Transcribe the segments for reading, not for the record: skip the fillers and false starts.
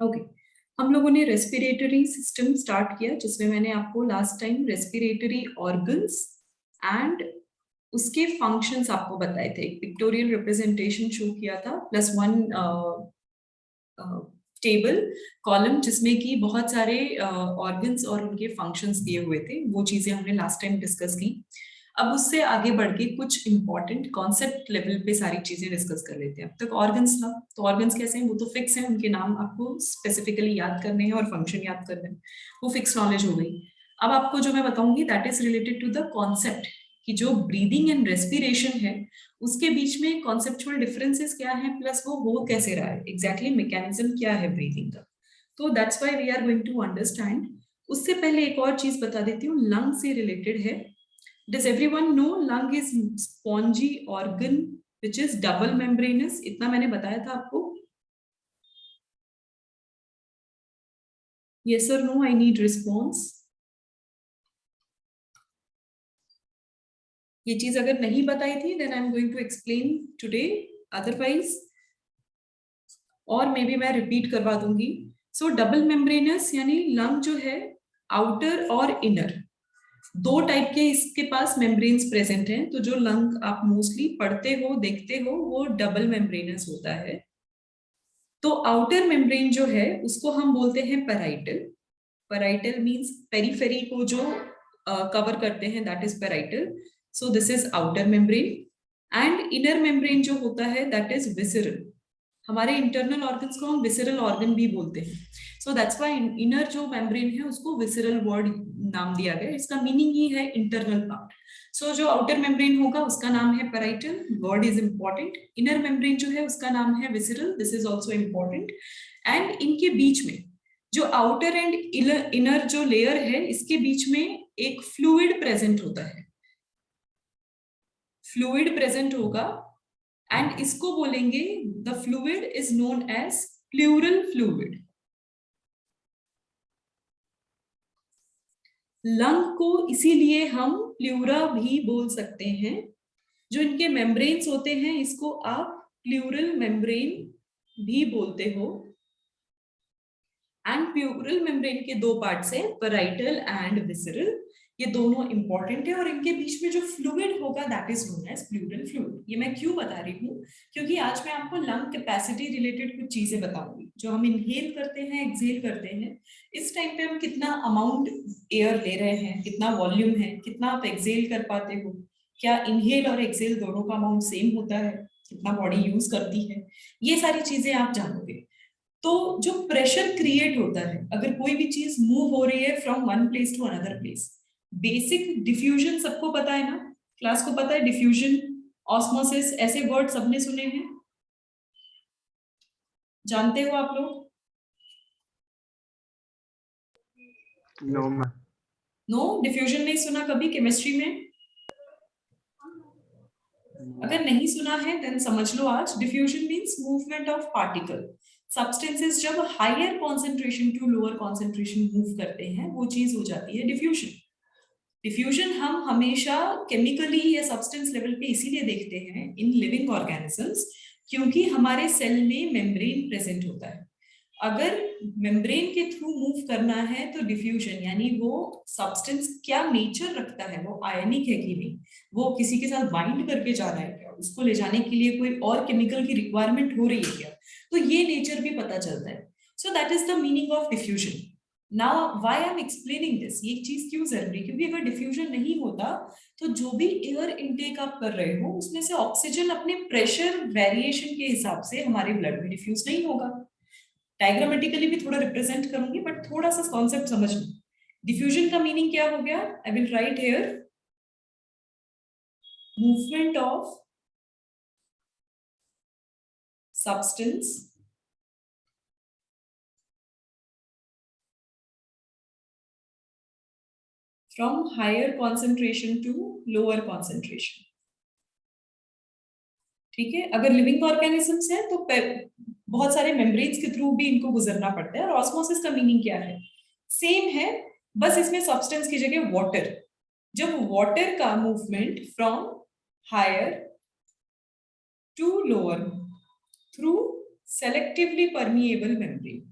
Okay हम लोगों ने रेस्पिरेटरी सिस्टम स्टार्ट किया जिसमें मैंने आपको last time respiratory organs and उसके फंक्शंस आपको बताए थे। एक पिक्टोरियल रिप्रेजेंटेशन शो किया था +1 टेबल कॉलम जिसमें कि बहुत सारे ऑर्गन्स और उनके फंक्शंस दिए हुए थे। वो चीजें हमने लास्ट टाइम डिस्कस की। अब उससे आगे बढ़ के कुछ इंपॉर्टेंट कॉन्सेप्ट लेवल पे सारी चीजें डिस्कस कर लेते हैं। अब तक ऑर्गन्स था, तो ऑर्गन्स कैसे हैं? वो तो फिक्स हैं, उनके नाम आपको स्पेसिफिकली याद करने हैं और फंक्शन याद करने हैं, वो फिक्स नॉलेज हो गई। अब आपको जो मैं बताऊंगी that is related to the concept कि जो ब्रीदिंग एंड रेस्पिरेशन है उसके बीच में कॉन्सेप्चुअल डिफरेंसेस क्या है, प्लस वो हो कैसे रहा है, एग्जैक्टली मैकेनिज्म क्या है ब्रीदिंग का। तो that's why we are going to understand. उससे पहले एक और चीज बता देती हूँ, लंग से रिलेटेड है। Does everyone know lung is spongy organ which is double membranous? इतना मैंने बताया था आपको। Yes or no? I need response. ये चीज अगर नहीं बताई थी then I'm going to explain today. Otherwise, और मे बी मैं रिपीट करवा दूंगी। सो डबल मेम्ब्रेनस यानी लंग जो है आउटर और इनर दो टाइप के इसके पास मेम्ब्रेन्स प्रेजेंट हैं। तो जो लंग आप मोस्टली पढ़ते हो देखते हो वो डबल मेम्ब्रेनस होता है। तो आउटर मेम्ब्रेन जो है उसको हम बोलते हैं पेराइटल। पेराइटल मींस पेरीफेरी को जो कवर करते हैं that is parietal. So this is outer membrane and inner membrane जो होता है दैट इज विसरल। हमारे इंटरनल ऑर्गन्स को हम विसरल ऑर्गन भी बोलते हैं। सो दैट्स व्हाई इनर जो मेम्ब्रेन है उसको विसरल वर्ड नाम दिया गया। इसका मीनिंग ही है इंटरनल पार्ट। सो जो आउटर मेम्ब्रेन होगा उसका नाम है parietal, word is important. Inner membrane जो है उसका नाम है visceral, this is also important. And इनके बीच में जो आउटर एंड इनर जो लेयर है इसके बीच में एक फ्लूइड प्रेजेंट होता है। फ्लूइड प्रेजेंट होगा एंड इसको बोलेंगे the fluid is known as pleural fluid. Lung को इसीलिए हम प्लूरा भी बोल सकते हैं। जो इनके मेम्ब्रेन्स होते हैं इसको आप प्लूरल मेम्ब्रेन भी बोलते हो। एंड प्लूरल मेम्ब्रेन के दो पार्ट्स हैं, पेराइटल एंड विसरल। ये दोनों इंपॉर्टेंट है और इनके बीच में जो फ्लूइड होगा that is known as pleural fluid. ये मैं क्यों बता रही हूँ? क्योंकि आज मैं आपको लंग कैपेसिटी रिलेटेड कुछ चीजें बताऊंगी। जो हम इनहेल करते हैं एक्सहेल करते हैं, इस टाइम पे हम कितना अमाउंट एयर ले रहे हैं, कितना वॉल्यूम है, कितना आप एक्सहेल कर पाते हो, क्या इनहेल और एक्सहेल दोनों का अमाउंट सेम होता है, कितना बॉडी यूज करती है, ये सारी चीजें आप जानोगे। तो जो प्रेशर क्रिएट होता है अगर कोई भी चीज मूव हो रही है from one place to another place, basic diffusion सबको पता है ना, क्लास को पता है डिफ्यूजन, ऑस्मोसिस, ऐसे वर्ड सबने सुने हैं, जानते हो आप लोग? नो डिफ्यूजन नहीं सुना कभी केमिस्ट्री में? अगर नहीं सुना है देन समझ लो आज। Diffusion means movement of particle. Substances जब higher concentration to lower concentration move करते हैं वो चीज हो जाती है डिफ्यूजन। डिफ्यूजन हम हमेशा केमिकली या सब्सटेंस लेवल पे इसीलिए देखते हैं इन लिविंग ऑर्गेनिजम्स क्योंकि हमारे सेल में मेम्ब्रेन प्रेजेंट होता है। अगर मेम्ब्रेन के थ्रू मूव करना है तो डिफ्यूजन यानी वो सब्सटेंस क्या नेचर रखता है, वो आयनिक है कि नहीं, वो किसी के साथ बाइंड करके जा रहा है क्या, उसको ले जाने के लिए कोई और केमिकल की रिक्वायरमेंट हो रही है क्या, तो ये नेचर भी पता चलता है। सो that is the meaning of diffusion. Now why I am explaining this, ये चीज क्यों जरूरी, क्योंकि अगर डिफ्यूजन नहीं होता तो जो भी एयर इनटेक आप कर रहे हो उसमें से ऑक्सीजन अपने प्रेशर वेरिएशन के हिसाब से हमारे ब्लड में डिफ्यूज नहीं होगा। डायग्रामेटिकली भी थोड़ा रिप्रेजेंट करूंगी बट थोड़ा सा कॉन्सेप्ट समझ लो। डिफ्यूजन का मीनिंग क्या हो गया? I will write here movement of substance from higher concentration to lower concentration। ठीक है, अगर लिविंग ऑर्गेनिजम्स है तो बहुत सारे मेम्ब्रेन्स के थ्रू भी इनको गुजरना पड़ता है। और ऑस्मोसिस का मीनिंग क्या है? सेम है, बस इसमें सब्सटेंस की जगह वाटर। जब वाटर का movement from higher to lower through selectively permeable membrane,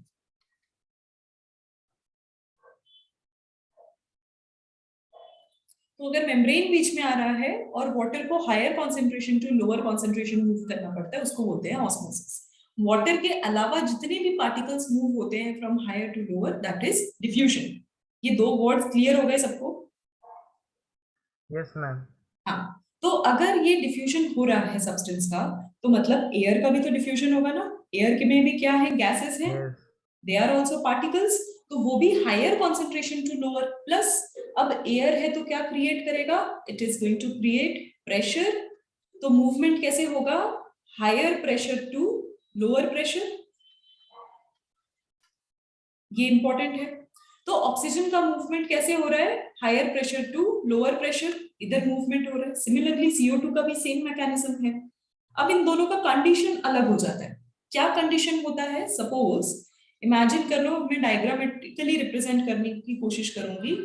तो अगर मेम्ब्रेन बीच में आ रहा है और वाटर को higher concentration to lower concentration move करना पड़ता है, उसको बोलते हैं ऑस्मोसिस। वाटर के अलावा जितने भी पार्टिकल्स मूव होते हैं from higher to lower, that is diffusion. ये दो वर्ड्स क्लियर हो गए सबको? Yes ma'am. हाँ, तो अगर ये डिफ्यूजन हो रहा है सब्सटेंस का, तो मतलब एयर का भी तो डिफ्यूजन होगा ना। एयर के में भी क्या है, गैसेस हैं, yes. They are also particles, तो वो भी higher concentration to lower. Plus अब एयर है तो क्या क्रिएट करेगा, it is going to create pressure. तो मूवमेंट कैसे होगा, higher pressure to lower pressure, ये इंपॉर्टेंट है। तो ऑक्सीजन का मूवमेंट कैसे हो रहा है, higher pressure to lower pressure, इधर मूवमेंट हो रहा है। सिमिलरली CO2 का भी सेम मैकेनिज्म है। अब इन दोनों का कंडीशन अलग हो जाता है। क्या कंडीशन होता है, सपोज इमेजिन कर लो, मैं डायग्रामेटिकली रिप्रेजेंट करने की कोशिश करूंगी।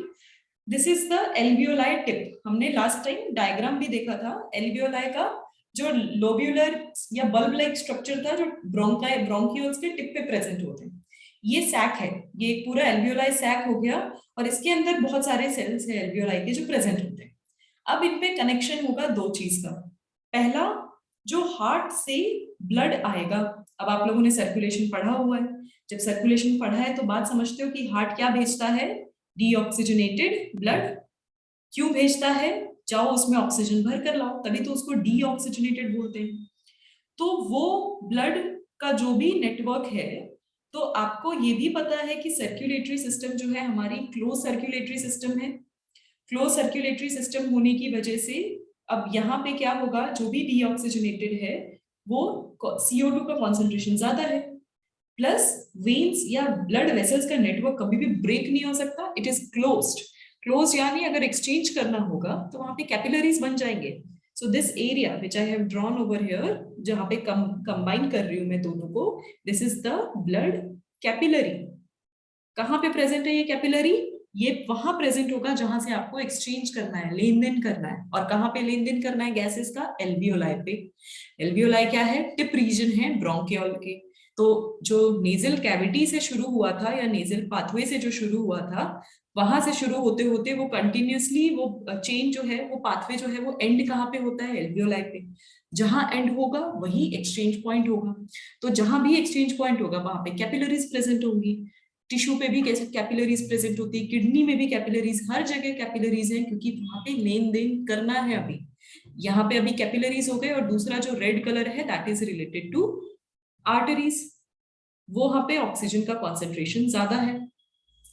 This is the alveoli tip. हमने लास्ट टाइम डायग्राम भी देखा था एल्वियोलाई का, जो लोब्यूलर या बल्ब लाइक स्ट्रक्चर था, जो ब्रोंकियोल्स के टिप पे प्रेजेंट होते हैं। ये सैक है, ये एक पूरा एल्वियोलाई सैक हो गया, और इसके अंदर बहुत सारे सेल्स है एल्वियोलाई के जो प्रेजेंट होते हैं। अब इन पे कनेक्शन होगा दो चीज का। पहला, जो हार्ट से ब्लड आएगा। अब आप लोगों ने सर्कुलेशन पढ़ा हुआ है, जब सर्कुलेशन पढ़ा है तो बात समझते हो कि हार्ट क्या भेजता है, डीऑक्सीजनेटेड ब्लड। क्यों भेजता है, जाओ उसमें ऑक्सीजन भर कर लाओ, तभी तो उसको डीऑक्सीजनेटेड बोलते हैं। तो वो ब्लड का जो भी नेटवर्क है, तो आपको ये भी पता है कि सर्कुलेटरी सिस्टम जो है हमारी क्लोज सर्कुलेटरी सिस्टम है। क्लोज सर्कुलेटरी सिस्टम होने की वजह से अब यहाँ पे क्या होगा, जो भी डीऑक्सीजनेटेड है वो CO2 का कॉन्सेंट्रेशन ज्यादा है। प्लस वेन्स या ब्लड वेसल्स का नेटवर्क कभी भी ब्रेक नहीं हो सकता, इट इज क्लोज्ड। क्लोज यानी अगर एक्सचेंज करना होगा तो वहां पे कैपिलरीज बन जाएंगे। So this area which I have drawn over here, जहां पे कंबाइन कर रही हूं मैं दोनों को, this is the blood capillary. कहाँ पे प्रेजेंट है ये कैपिलरी, ये वहां प्रेजेंट होगा जहां से आपको एक्सचेंज करना है, लेन देन करना है। और कहाँ पे लेन देन करना है गैसेस का, एल्वियोलाई पे। एल्वियोलाई क्या है, टिप रीजन है ब्रोंकियोल के। तो जो नेजल कैविटी से शुरू हुआ था या नेजल पाथवे से जो शुरू हुआ था, वहां से शुरू होते होते वो कंटिन्यूअसली वो चेन जो है, वो पाथवे जो है, वो एंड कहाँ पे होता है, एल्वियोलाई पे। जहां एंड होगा वही एक्सचेंज पॉइंट होगा। तो जहां भी एक्सचेंज पॉइंट होगा वहां पे कैपिलरीज प्रेजेंट होंगी। टिश्यू पे भी कैसे कैपिलरीज प्रेजेंट होती है, किडनी में भी कैपिलरीज, हर जगह कैपिलरीज है, क्योंकि वहां पे लेन देन करना है। अभी यहाँ पे अभी कैपिलरीज हो गए, और दूसरा जो रेड कलर है that is related to arteries. वो वहां पे ऑक्सीजन का कॉन्सेंट्रेशन ज्यादा है।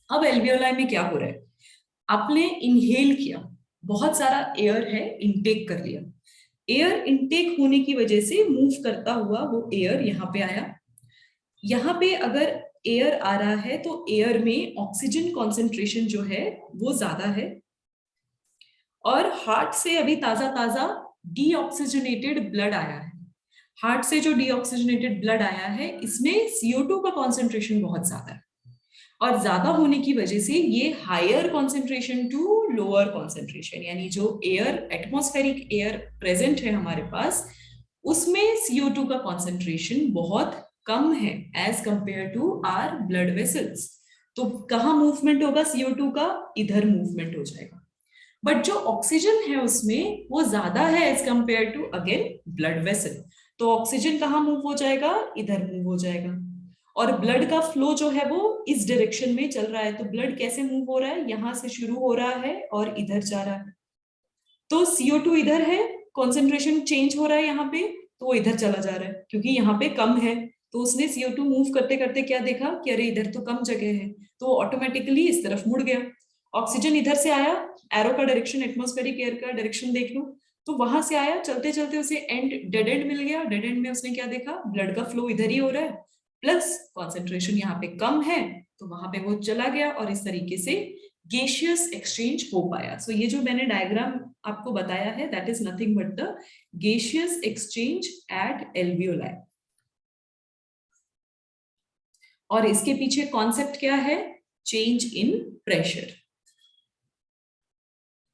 अब एल्वियोलाई में क्या हो रहा है, आपने इनहेल किया, बहुत सारा एयर है, इनटेक कर लिया। एयर इनटेक होने की वजह से मूव करता हुआ वो एयर यहाँ पे आया। यहाँ पे अगर एयर आ रहा है तो एयर में ऑक्सीजन कॉन्सेंट्रेशन जो है वो ज्यादा है। और हार्ट से अभी ताजा ताजा डीऑक्सीजनेटेड ब्लड आया है। हार्ट से जो डीऑक्सीजनेटेड ब्लड आया है, इसमें CO2 का कॉन्सेंट्रेशन बहुत ज्यादा है। और ज्यादा होने की वजह से ये higher concentration to lower concentration, यानी जो एयर, एटमॉस्फेरिक एयर प्रेजेंट है हमारे पास, उसमें CO2 का कॉन्सेंट्रेशन बहुत कम है as compare to our blood vessels. तो कहाँ मूवमेंट होगा CO2 का, इधर मूवमेंट हो जाएगा। बट जो ऑक्सीजन है उसमें वो ज्यादा है as compare to again blood vessel. तो ऑक्सीजन कहाँ मूव हो जाएगा, इधर मूव हो जाएगा। और ब्लड का फ्लो जो है वो इस डायरेक्शन में चल रहा है। तो ब्लड कैसे मूव हो रहा है, यहां से शुरू हो रहा है और इधर जा रहा है। तो CO2 इधर है, कॉन्सेंट्रेशन चेंज हो रहा है यहाँ पे, तो वो इधर चला जा रहा है क्योंकि यहाँ पे कम है। तो उसने CO2 मूव करते करते क्या देखा कि अरे इधर तो कम जगह है, तो ऑटोमेटिकली इस तरफ मुड़ गया। ऑक्सीजन इधर से आया, एरो का डायरेक्शन, एटमॉस्फेरिक एयर का डायरेक्शन देख लो, तो वहां से आया, चलते चलते उसे एंड, डेड एंड मिल गया। डेड एंड में उसने क्या देखा, ब्लड का फ्लो इधर ही हो रहा है, प्लस कॉन्सेंट्रेशन यहाँ पे कम है, तो वहां पे वो चला गया, और इस तरीके से गेशियस एक्सचेंज हो पाया। सो ये जो मैंने डायग्राम आपको बताया है, that is nothing but the gaseous exchange at alveoli. और इसके पीछे कॉन्सेप्ट क्या है, चेंज इन प्रेशर,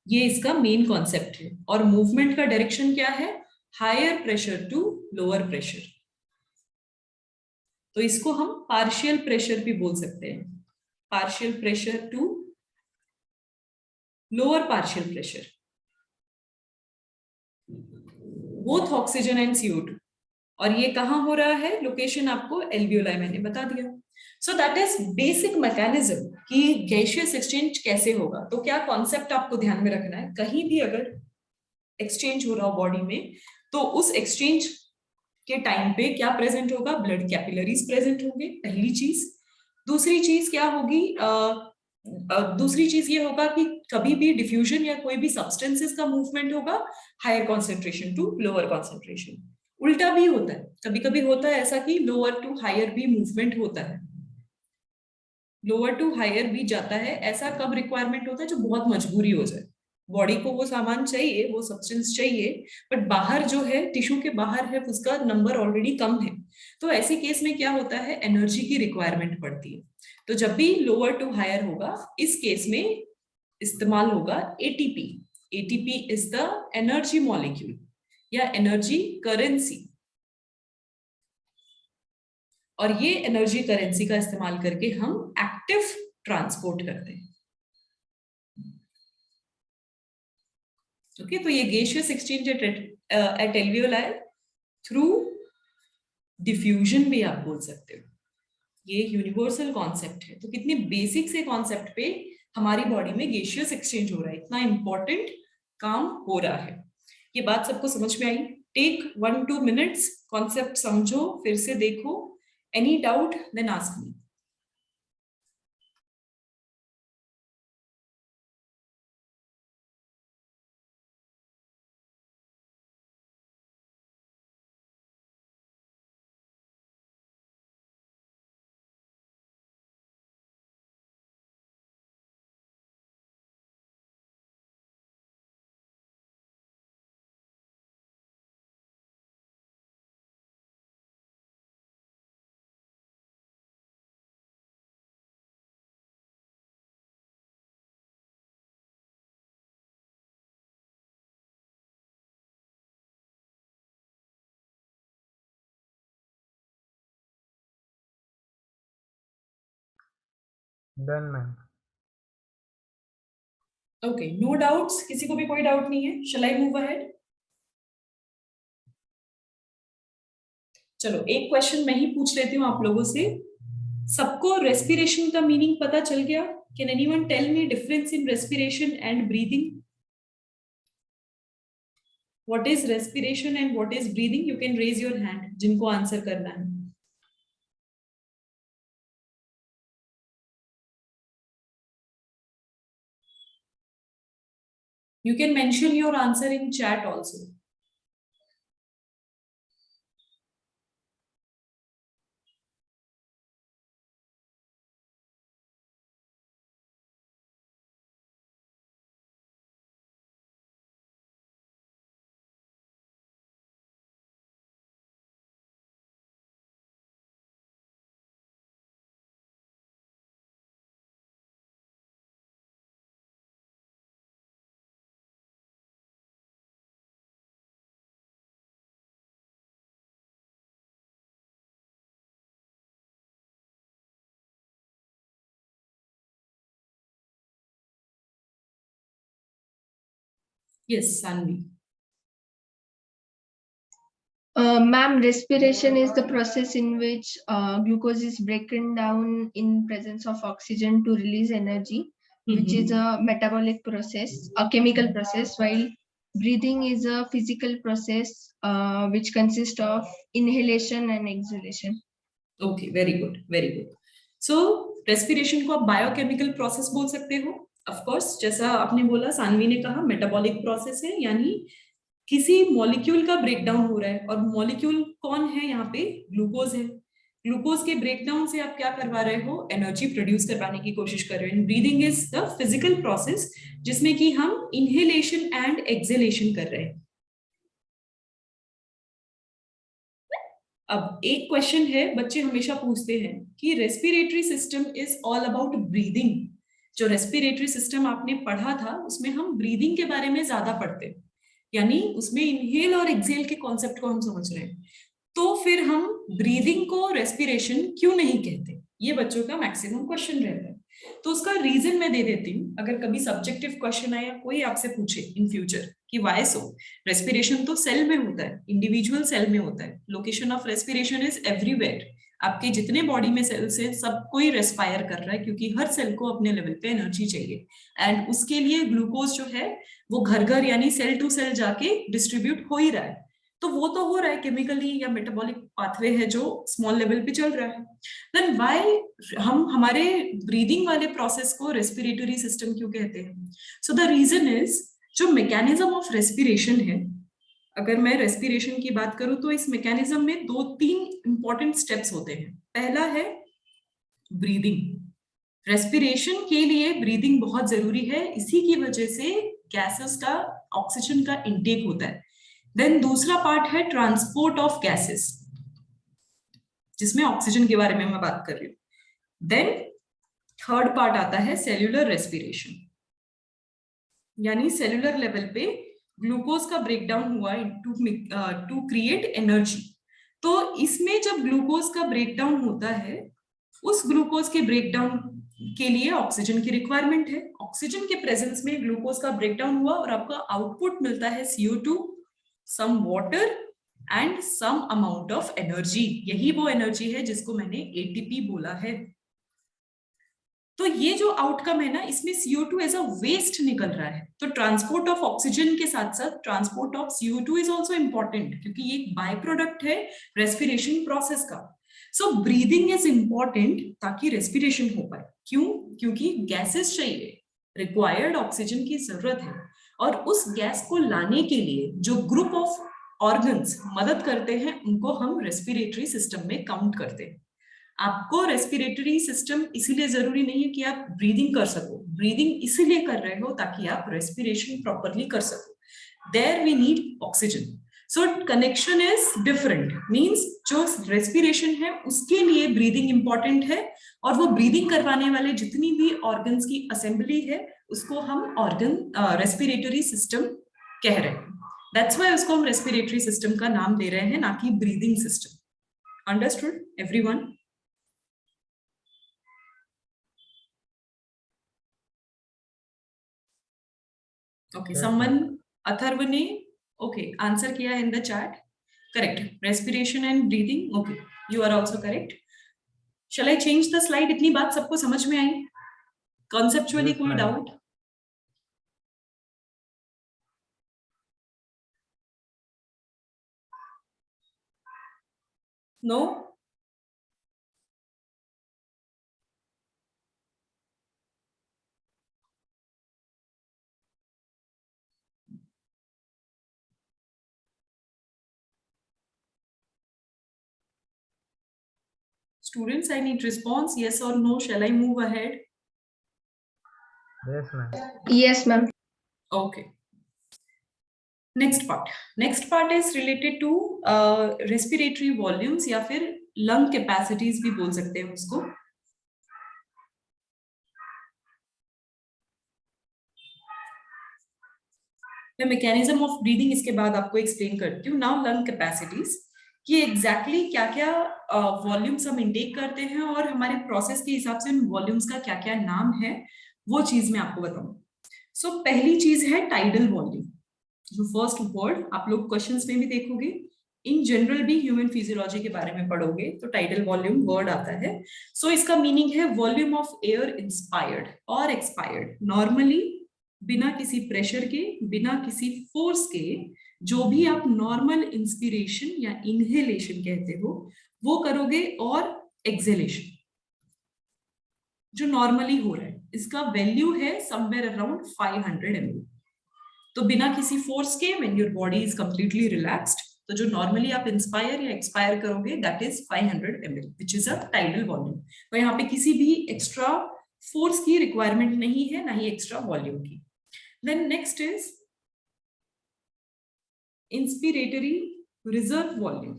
ये इसका मेन कॉन्सेप्ट है। और मूवमेंट का डायरेक्शन क्या है, higher pressure to lower pressure. तो इसको हम पार्शियल प्रेशर भी बोल सकते हैं, partial pressure to lower partial pressure. Both oxygen and CO2। और ये कहाँ हो रहा है, लोकेशन आपको एल्वियोलाई मैंने बता दिया। सो दैट इज बेसिक मैकेनिज्म कि गैसियस एक्सचेंज कैसे होगा। तो क्या कॉन्सेप्ट आपको ध्यान में रखना है, कहीं भी अगर एक्सचेंज हो रहा हो बॉडी में, तो उस एक्सचेंज के टाइम पे क्या प्रेजेंट होगा, ब्लड कैपिलरीज प्रेजेंट होंगे, पहली चीज। दूसरी चीज क्या होगी, दूसरी चीज ये होगा कि कभी भी डिफ्यूजन या कोई भी सब्सटेंसेस का मूवमेंट होगा higher concentration to lower concentration. उल्टा भी होता है, कभी कभी होता है ऐसा कि लोअर टू हायर भी मूवमेंट होता है, लोअर टू हायर भी जाता है। ऐसा कब रिक्वायरमेंट होता है, जो बहुत मजबूरी हो जाए, बॉडी को वो सामान चाहिए, वो सब्सटेंस चाहिए, बट बाहर जो है, टिश्यू के बाहर है, उसका नंबर ऑलरेडी कम है। तो ऐसे केस में क्या होता है, एनर्जी की रिक्वायरमेंट पड़ती है। तो जब भी लोअर टू हायर होगा, इस केस में इस्तेमाल होगा ATP. ATP is the energy molecule या एनर्जी करेंसी। और ये एनर्जी करेंसी का इस्तेमाल करके हम एक्टिव ट्रांसपोर्ट करते हैं। ओके, तो ये gaseous exchange at alveoli through diffusion भी आप बोल सकते हो। ये यूनिवर्सल कॉन्सेप्ट है। तो कितने बेसिक से कॉन्सेप्ट पे हमारी बॉडी में गैसियस एक्सचेंज हो रहा है, इतना इंपॉर्टेंट काम हो रहा है। ये बात सबको समझ में आई? टेक 1-2 मिनट्स, कॉन्सेप्ट समझो, फिर से देखो। Any doubt then ask me. Done ma'am. Okay, no doubts, किसी को भी कोई डाउट नहीं है? Shall I move ahead? चलो एक क्वेश्चन मैं ही पूछ लेती हूँ आप लोगों से। सबको रेस्पिरेशन का मीनिंग पता चल गया? Can anyone tell me difference in respiration and breathing? What is respiration and what is breathing? You can raise your hand जिनको आंसर करना है। You can mention your answer in chat also. Yes, Sanvi. Ma'am, respiration is the process in which glucose is broken down in presence of oxygen to release energy, which is a metabolic process, a chemical process, while breathing is a physical process which consists of inhalation and exhalation. Okay, very good, very good. So respiration को आप biochemical process बोल सकते हो। Of course, जैसा आपने बोला, सानवी ने कहा मेटाबॉलिक प्रोसेस है, यानी किसी मॉलिक्यूल का ब्रेकडाउन हो रहा है। और मॉलिक्यूल कौन है यहाँ पे? ग्लूकोज है। ग्लूकोज के ब्रेकडाउन से आप क्या करवा रहे हो? एनर्जी प्रोड्यूस करवाने की कोशिश कर रहे हो। Breathing is the physical process जिसमें कि हम इनहेलेशन एंड एक्सहेलेशन कर रहे हैं। अब एक क्वेश्चन है, बच्चे हमेशा पूछते हैं कि respiratory system is all about breathing. जो रेस्पिरेटरी सिस्टम आपने पढ़ा था, उसमें हम ब्रीदिंग के बारे में ज्यादा पढ़ते हैं, यानी उसमें इनहेल और एक्सहेल के कॉन्सेप्ट को हम समझ रहे हैं। तो फिर हम ब्रीदिंग को रेस्पिरेशन क्यों नहीं कहते? ये बच्चों का मैक्सिमम क्वेश्चन रहता है। तो उसका रीजन मैं दे देती हूँ, अगर कभी सब्जेक्टिव क्वेश्चन आया, कोई आपसे पूछे इन फ्यूचर कि वाई सो, रेस्पिरेशन तो सेल में होता है, इंडिविजुअल सेल में होता है, location of respiration is everywhere, आपके जितने बॉडी में सेल्स है सब कोई रेस्पायर कर रहा है, क्योंकि हर सेल को अपने लेवल पे एनर्जी चाहिए, एंड उसके लिए ग्लूकोज जो है वो घर घर यानी सेल टू सेल जाके डिस्ट्रीब्यूट हो ही रहा है। तो वो तो हो रहा है केमिकली या मेटाबॉलिक पाथवे है जो स्मॉल लेवल पे चल रहा है। देन व्हाई हम हमारे ब्रीदिंग वाले प्रोसेस को रेस्पिरेटरी सिस्टम क्यों कहते हैं? सो द रीजन इज, जो मैकेनिज्म ऑफ रेस्पिरेशन है, अगर मैं रेस्पिरेशन की बात करूं तो इस मैकेनिज्म में 2-3 इंपॉर्टेंट स्टेप्स होते हैं। पहला है ब्रीदिंग। रेस्पिरेशन के लिए ब्रीदिंग बहुत जरूरी है, इसी की वजह से गैसेस का, ऑक्सीजन का इंटेक होता है। देन दूसरा पार्ट है ट्रांसपोर्ट ऑफ गैसेस, जिसमें ऑक्सीजन के बारे में मैं बात कर रही हूँ। देन थर्ड पार्ट आता है सेल्यूलर रेस्पिरेशन, यानी सेल्यूलर लेवल पे ग्लूकोज का ब्रेकडाउन हुआ टू क्रिएट एनर्जी। तो इसमें जब ग्लूकोज का ब्रेकडाउन होता है, उस ग्लूकोज के ब्रेकडाउन के लिए ऑक्सीजन की रिक्वायरमेंट है। ऑक्सीजन के प्रेजेंस में ग्लूकोज का ब्रेकडाउन हुआ और आपका आउटपुट मिलता है CO2, some water and some amount of energy. यही वो एनर्जी है जिसको मैंने ATP बोला है। तो ये जो आउटकम है ना, इसमें CO2 एज अ वेस्ट निकल रहा है। तो ट्रांसपोर्ट ऑफ ऑक्सीजन के साथ साथ transport of CO2 is also important, क्योंकि ये एक बाय प्रोडक्ट है रेस्पिरेशन प्रोसेस का। सो ब्रीदिंग इज इंपॉर्टेंट ताकि रेस्पिरेशन हो पाए। क्यों? क्योंकि गैसेस चाहिए, रिक्वायर्ड ऑक्सीजन की जरूरत है, और उस गैस को लाने के लिए जो ग्रुप ऑफ ऑर्गन्स मदद करते हैं उनको हम रेस्पिरेटरी सिस्टम में काउंट करते हैं। आपको रेस्पिरेटरी सिस्टम इसीलिए जरूरी नहीं है कि आप ब्रीदिंग कर सको, ब्रीदिंग इसीलिए कर रहे हो ताकि आप रेस्पिरेशन प्रॉपरली कर सको। There we need oxygen. So connection is different, means जो रेस्पिरेशन है उसके लिए ब्रीदिंग इंपॉर्टेंट है, और वो ब्रीदिंग करवाने वाले जितनी भी ऑर्गन्स की असेंबली है उसको हम ऑर्गन रेस्पिरेटरी सिस्टम कह रहे हैं। दैट्स व्हाई उसको हम रेस्पिरेटरी सिस्टम का नाम दे रहे हैं, ना कि breathing system. Understood everyone? Okay, Yes, someone, Atharva ने आंसर किया in the chat, correct, respiration and breathing. Okay, you are also correct. Shall I change the slide? इतनी बात सबको समझ में आई? कॉन्सेप्चुअली Yes, कोई ma'am. Doubt? No? Students, I need response, yes or no. Shall I move ahead? Yes, ma'am. Yes, ma'am. Okay. Next part is related to respiratory volumes, या फिर lung capacities भी बोल सकते हैं उसको। मैं मैकेनिज्म ऑफ ब्रीदिंग इसके बाद आपको एक्सप्लेन करती हूँ। नाउ लंग कैपेसिटीज, कि एग्जैक्टली क्या क्या वॉल्यूम्स हम इनटेक करते हैं, और हमारे प्रोसेस के हिसाब से उन वॉल्यूम्स का क्या क्या नाम है, वो चीज मैं आपको बताऊंगी। सो पहली चीज है टाइडल वॉल्यूम। जो फर्स्ट वर्ड आप लोग क्वेश्चंस में भी देखोगे, इन जनरल भी ह्यूमन फिजियोलॉजी के बारे में पढ़ोगे तो टाइडल वॉल्यूम वर्ड आता है। सो इसका मीनिंग है वॉल्यूम ऑफ एयर इंस्पायर्ड और एक्सपायर्ड, नॉर्मली बिना किसी प्रेशर के, बिना किसी फोर्स के, जो भी आप नॉर्मल इंस्पिरेशन या इनहेलेशन कहते हो वो करोगे, और एक्सहेलेशन जो नॉर्मली हो रहा है, इसका वैल्यू है समवेयर अराउंड 500 ml। तो बिना किसी फोर्स के, when your body is completely relaxed, तो जो नॉर्मली आप इंस्पायर या एक्सपायर करोगे that is 500 ml, which is a tidal volume. तो यहाँ पे किसी भी एक्स्ट्रा फोर्स की रिक्वायरमेंट नहीं है, ना ही एक्स्ट्रा वॉल्यूम की। Then next is inspiratory reserve volume.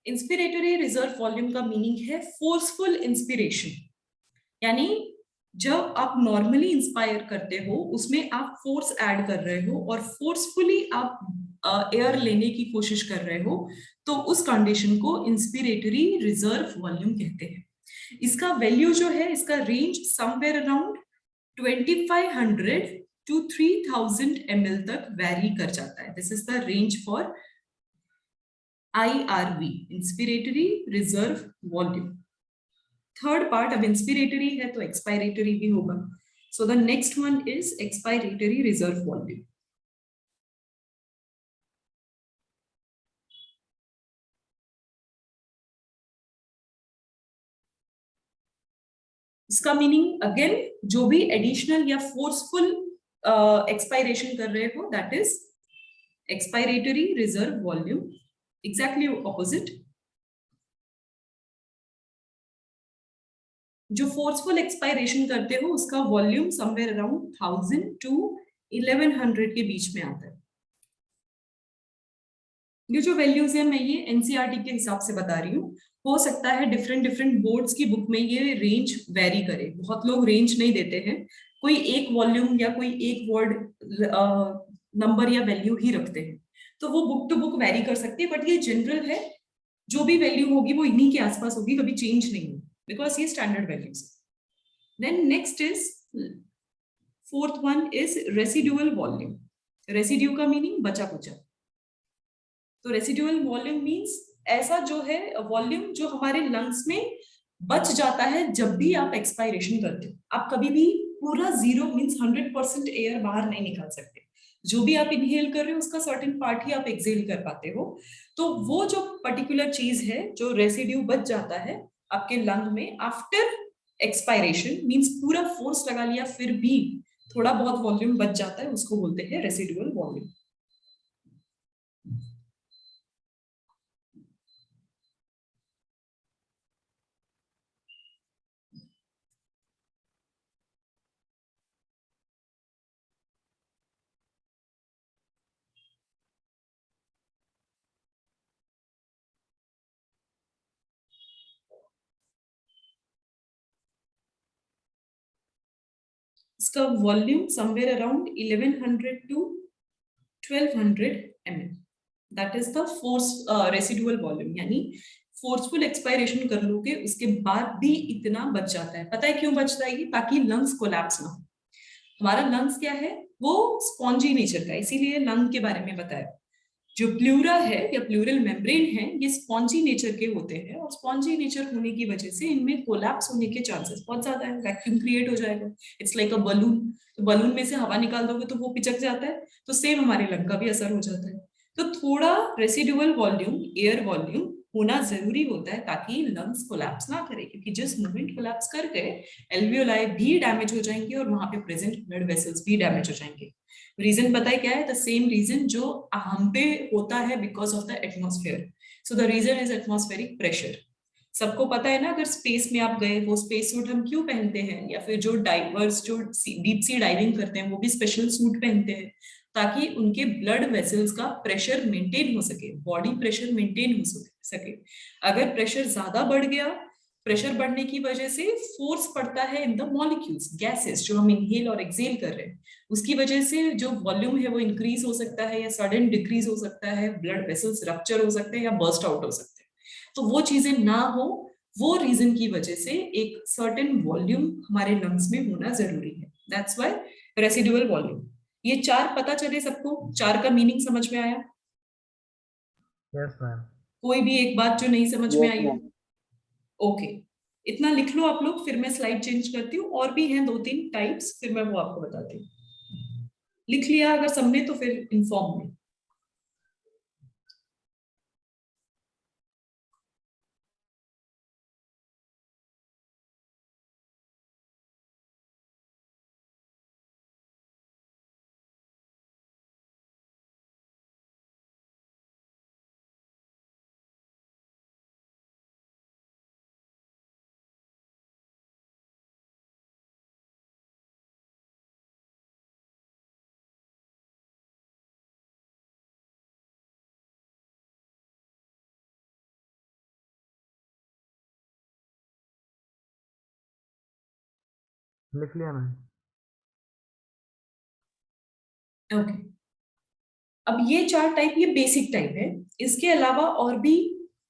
Inspiratory reserve volume का मीनिंग है फोर्सफुल इंस्पिरेशन, यानी जब आप नॉर्मली इंस्पायर करते हो उसमें आप फोर्स ऐड कर रहे हो और फोर्सफुली आप एयर लेने की कोशिश कर रहे हो, तो उस कंडीशन को इंस्पिरेटरी रिजर्व वॉल्यूम कहते हैं। इसका वैल्यू जो है, इसका range somewhere around 2500 to 3000 ml तक वेरी कर जाता है। This is the range for IRV, inspiratory reserve volume. Third part, अब इंस्पिरेटरी है तो एक्सपायरेटरी भी होगा। So the next one is expiratory reserve volume. इसका मीनिंग अगेन, जो भी एडिशनल या फोर्सफुल एक्सपायरेशन कर रहे हो, that is expiratory reserve volume. Exactly opposite, जो फोर्सफुल एक्सपायरेशन करते हो उसका वॉल्यूम समवेयर अराउंड 1000 to 1100 के बीच में आता है। ये जो वैल्यूज है मैं ये एनसीईआरटी के हिसाब से बता रही हूँ। हो सकता है डिफरेंट डिफरेंट बोर्ड्स की बुक में ये रेंज वेरी करे, बहुत लोग रेंज नहीं देते हैं, कोई एक वॉल्यूम या कोई एक वर्ड नंबर या वैल्यू ही रखते हैं, तो वो बुक टू बुक वेरी कर सकती है, बट ये जनरल है, जो भी वैल्यू होगी वो इन्हीं के आसपास होगी, कभी चेंज नहीं होगी, बिकॉज ये standard values. Then next is, fourth one is residual volume. Residue का मीनिंग बचा कुचा। तो रेसिडुअल वॉल्यूम मींस ऐसा जो है वॉल्यूम जो हमारे लंग्स में बच जाता है जब भी आप एक्सपायरेशन करते हो। आप कभी भी पूरा 0 मींस 100% एयर बाहर नहीं निकाल सकते। जो भी आप इनहेल कर रहे हो उसका सर्टेन पार्ट ही आप एक्सहेल कर पाते हो। तो वो जो पर्टिकुलर चीज है जो रेसिड्यू बच जाता है आपके लंग में आफ्टर एक्सपायरेशन, मींस पूरा फोर्स लगा लिया फिर भी थोड़ा बहुत वॉल्यूम बच जाता है, उसको बोलते हैं रेसिडुअल वॉल्यूम। इसका volume somewhere around 1100 to 1200 ml, that is the force residual volume. यानी फोर्सफुल एक्सपायरेशन कर लोगे उसके बाद भी इतना बच जाता है। पता है क्यों बचता है? ताकि लंग्स कोलैप्स ना हो। हमारा लंग्स क्या है, वो स्पॉन्जी नेचर का, इसीलिए लंग के बारे में बताया। जो प्लूरा है या प्लूरल मेम्ब्रेन है, ये स्पॉन्जी नेचर के होते हैं, और स्पॉन्जी नेचर होने की वजह से इनमें कोलैप्स होने के चांसेस बहुत ज्यादा है, वैक्यूम क्रिएट हो जाएगा। इट्स लाइक अ बलून, तो बलून में से हवा निकाल दोगे तो वो पिचक जाता है, तो सेम हमारे लंग का भी असर हो जाता है। तो थोड़ा रेसिडुअल वॉल्यूम, एयर वॉल्यूम होना जरूरी होता है ताकि लंग्स कोलैप्स ना करे, क्योंकि जिस मोमेंट कोलैप्स कर गए एल्वियोलाई भी डैमेज हो जाएंगे और वहां पे प्रेजेंट ब्लड वेसल्स भी डैमेज हो जाएंगे। रीजन पता है क्या है? द सेम रीजन जो हम पे होता है because of the atmosphere. So the reason is atmospheric pressure. सबको पता है ना, अगर स्पेस में आप गए, वो स्पेस सूट हम क्यों पहनते हैं, या फिर जो डाइवर्स जो डीप सी डाइविंग करते हैं वो भी स्पेशल सूट पहनते हैं ताकि उनके ब्लड वेसल्स का प्रेशर मेंटेन हो सके, बॉडी प्रेशर मेंटेन हो सके। अगर प्रेशर ज्यादा बढ़ गया, प्रेशर बढ़ने की वजह से फोर्स पड़ता है इन द मॉलिक्यूल्स, गैसेस जो हम इनहेल और एक्सहेल कर रहे हैं, उसकी वजह से जो वॉल्यूम है वो इंक्रीज हो सकता है या सडन डिक्रीज हो सकता है, ब्लड वेसल्स रप्चर हो सकते हैं या बर्स्ट आउट हो सकते हैं। तो वो चीजें ना हो, वो रीजन की वजह से एक सर्टेन वॉल्यूम हमारे लंग्स में होना जरूरी है। That's why residual volume. ये चार पता चले सबको? चार का मीनिंग समझ में आया? Yes ma'am. कोई भी एक बात जो नहीं समझ में यस आई हो? मैम। ओके, इतना लिख लो आप लोग, फिर मैं स्लाइड चेंज करती हूँ। और भी हैं 2-3 टाइप्स, फिर मैं वो आपको बताती हूँ। लिख लिया अगर सबने तो फिर इन्फॉर्म में। लिख लिया मैम। ओके, अब ये 4 टाइप ये बेसिक टाइप है, इसके अलावा और भी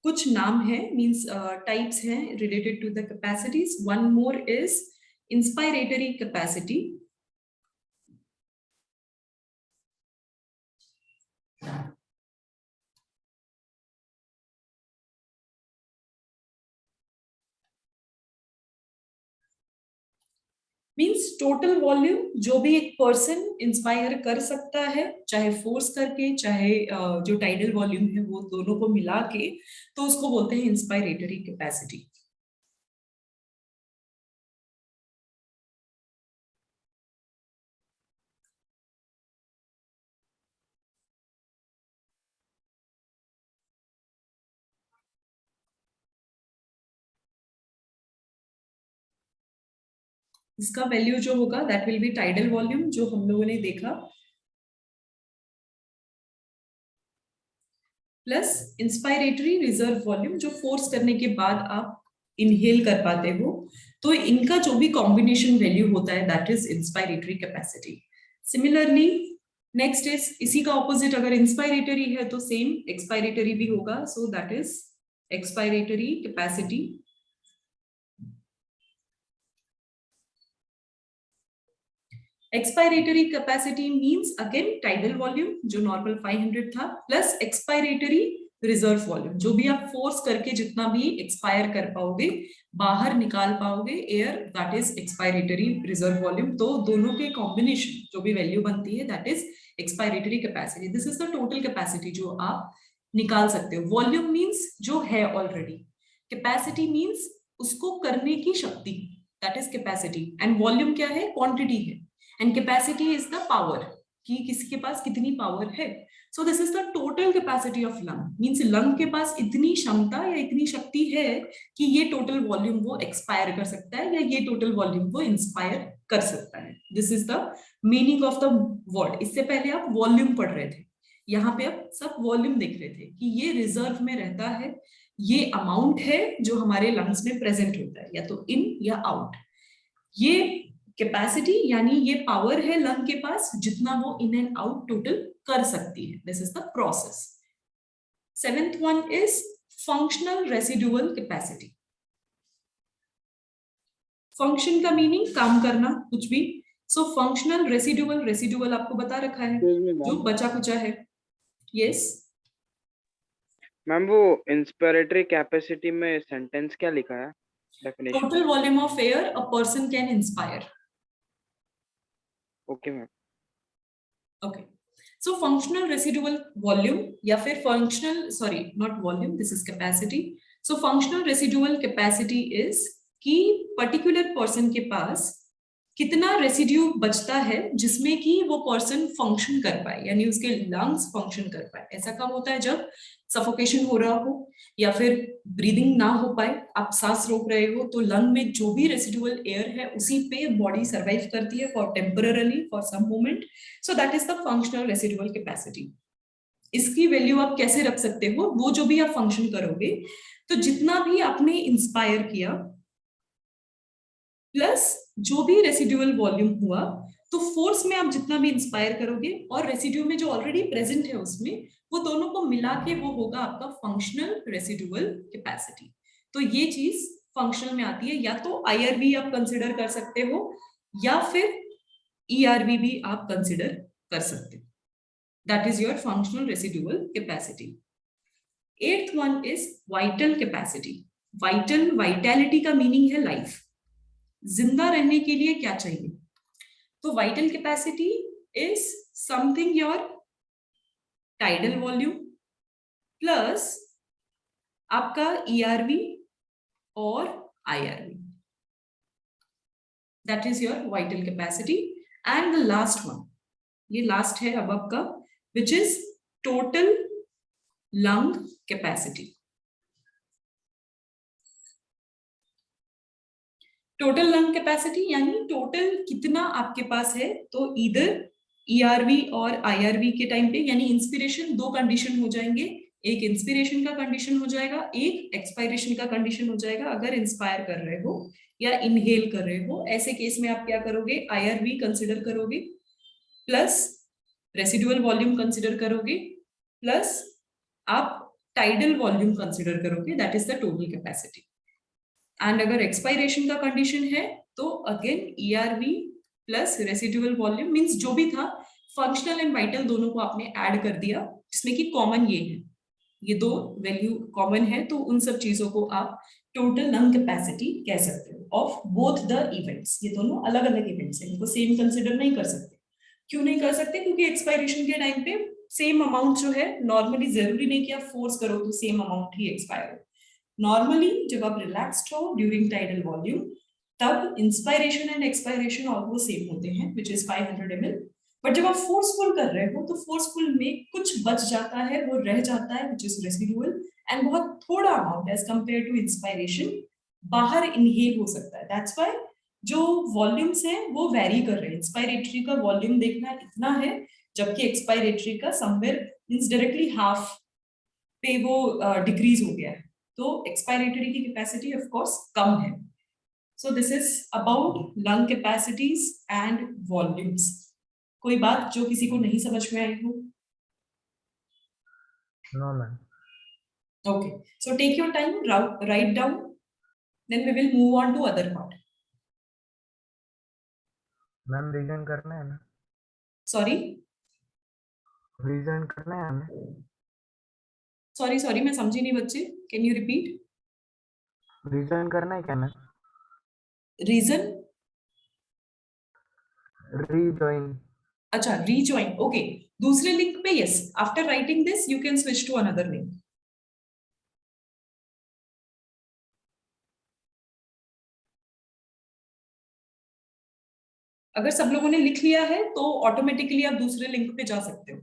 कुछ नाम है, मींस टाइप्स हैं related to the capacities. One more is inspiratory capacity. Means total volume जो भी एक पर्सन इंस्पायर कर सकता है, चाहे फोर्स करके चाहे जो टाइडल वॉल्यूम है वो दोनों को मिला के, तो उसको बोलते हैं इंस्पायरेटरी कैपेसिटी. इसका वैल्यू जो होगा that will be tidal volume जो हम लोगों ने देखा, प्लस इंस्पायरेटरी रिजर्व वॉल्यूम जो फोर्स करने के बाद आप इनहेल कर पाते हो. तो इनका जो भी कॉम्बिनेशन वैल्यू होता है that is inspiratory capacity. Similarly next is इसी का ऑपोजिट, अगर इंस्पायरेटरी है तो सेम एक्सपायरेटरी भी होगा. सो that is expiratory capacity. Expiratory capacity means again tidal volume जो नॉर्मल 500 था, प्लस एक्सपायरेटरी रिजर्व वॉल्यूम जो भी आप फोर्स करके जितना भी एक्सपायर कर पाओगे, बाहर निकाल पाओगे air, that is expiratory reserve volume. तो दोनों के कॉम्बिनेशन जो भी वैल्यू बनती है that is expiratory capacity. This is the total capacity जो आप निकाल सकते हो. वॉल्यूम मींस जो है ऑलरेडी, कैपेसिटी मींस उसको करने की शक्ति, that is capacity. And volume क्या है? क्वांटिटी है. And capacity is the power, कि किसी के पास कितनी पावर है. So this is the total capacity of lung. Means lung के पास इतनी क्षमता या इतनी शक्ति है कि ये टोटल वॉल्यूम वो एक्सपायर कर सकता है या ये टोटल वॉल्यूम वो इंस्पायर कर सकता है. This is the meaning of the word. इससे पहले आप वॉल्यूम पढ़ रहे थे, यहाँ पे आप सब वॉल्यूम देख रहे थे कि ये रिजर्व में रहता है, ये अमाउंट है जो हमारे लंग्स में प्रेजेंट होता है, या तो इन या आउट. ये कैपेसिटी यानी ये पावर है लंग के पास जितना वो इन एंड आउट टोटल कर सकती है. This is the process. Seventh one is functional residual capacity. Function का मीनिंग काम करना, कुछ भी. सो फंक्शनल रेसिडुअल, रेसिडुअल आपको बता रखा है जो बचा कुचा है. यस मैम, वो इंस्पिरेटरी कैपेसिटी में सेंटेंस क्या लिखा है? Definition. Total volume of air a person can inspire. Okay ma'am. Okay. So functional residual volume या फिर functional, sorry not volume, this is capacity. So functional residual capacity is कि particular person के पास कितना residue बचता है जिसमें कि वो पर्सन फंक्शन कर पाए, यानी उसके लंग्स फंक्शन कर पाए. ऐसा कब होता है? जब सफोकेशन हो रहा हो या फिर ब्रीदिंग ना हो पाए, आप सांस रोक रहे हो, तो लंग में जो भी रेसिडुअल एयर है उसी पे बॉडी सर्वाइव करती है for temporarily, for some moment. So that is the functional residual capacity. इसकी वैल्यू आप कैसे रख सकते हो? वो जो भी आप फंक्शन करोगे, तो जितना भी आपने इंस्पायर किया प्लस जो भी रेसिडुअल वॉल्यूम हुआ, तो फोर्स में आप जितना भी इंस्पायर करोगे और रेसिड्यू में जो ऑलरेडी प्रेजेंट है उसमें, वो दोनों को मिला के वो होगा आपका फंक्शनल रेसिडुअल कैपेसिटी. तो ये चीज फंक्शनल में आती है. या तो आईआरवी आप कंसिडर कर सकते हो या फिर ईआरवी भी आप कंसिडर कर सकते हो. That is your functional residual capacity. Eighth one is vital capacity. Vital, vitality का मीनिंग है लाइफ. जिंदा रहने के लिए क्या चाहिए? तो vital capacity is something your tidal volume plus आपका ईआरवी और IRV. That is your vital capacity. And the last one, ये लास्ट है अब आपका, which is total lung capacity. Total lung capacity यानी टोटल कितना आपके पास है. तो इधर ईआरवी और आईआरवी के टाइम पे, यानी इंस्पिरेशन, दो कंडीशन हो जाएंगे. एक इंस्पिरेशन का कंडीशन हो जाएगा, एक एक्सपायरेशन का कंडीशन हो जाएगा. अगर इंस्पायर कर रहे हो या इनहेल कर रहे हो, ऐसे केस में आप क्या करोगे? आईआरवी कंसिडर करोगे प्लस रेसिडुअल वॉल्यूम कंसिडर करोगे प्लस आप टाइडल वॉल्यूम कंसिडर करोगे, that is the total capacity. And अगर एक्सपायरेशन का कंडीशन है तो again ERV plus residual volume means जो भी था फंक्शनल एंड वाइटल दोनों को आपने ऐड कर दिया, जिसमें कि कॉमन ये है, ये दो वैल्यू कॉमन है, तो उन सब चीजों को आप टोटल लंग कैपेसिटी कह सकते हो ऑफ बोथ द इवेंट्स। ये दोनों अलग अलग इवेंट्स हैं, इनको सेम कंसिडर नहीं कर सकते। क्यों नहीं कर सकते? क्योंकि एक्सपायरेशन के टाइम पे सेम अमाउंट जो है, नॉर्मली जरूरी नहीं कि आप फोर्स करो तो सेम अमाउंट ही एक्सपायर हो। नॉर्मली जब आप रिलैक्स्ड हो ड्यूरिंग टाइडल वॉल्यूम, तब inspiration and expiration almost same होते हैं, विच इज 500 ml। बट जब आप फोर्सफुल कर रहे हो तो फोर्सफुल में कुछ बच जाता है, वो रह जाता है, विच इज रेसिडुअल, एंड बहुत थोड़ा amount as compare to inspiration बाहर इनहेल हो सकता है। दैट्स व्हाई जो वॉल्यूम्स हैं वो वेरी कर रहे हैं। इंस्पायरेटरी का वॉल्यूम देखना इतना है, जबकि एक्सपायरेटरी का समवेयर मींस डायरेक्टली हाफ पे वो डिक्रीज हो गया है। तो एक्सपायरेटरी की कैपेसिटी ऑफ कोर्स कम है। So this is about lung capacities and volumes. कोई बात जो किसी को नहीं समझ में आई हो? No, ma'am. Okay, so take your time, write down, then we will move on to other part. Ma'am reason करना है ना? Sorry, रीजन करना है हमें? sorry, मैं समझी नहीं बच्चे, can you repeat? रीजन करना है क्या मैम? Reason? रीजॉइन। अच्छा, rejoin, okay. दूसरे लिंक पे yes, after writing this you can switch to another link. अगर सब लोगों ने लिख लिया है तो ऑटोमेटिकली आप दूसरे लिंक पे जा सकते हो।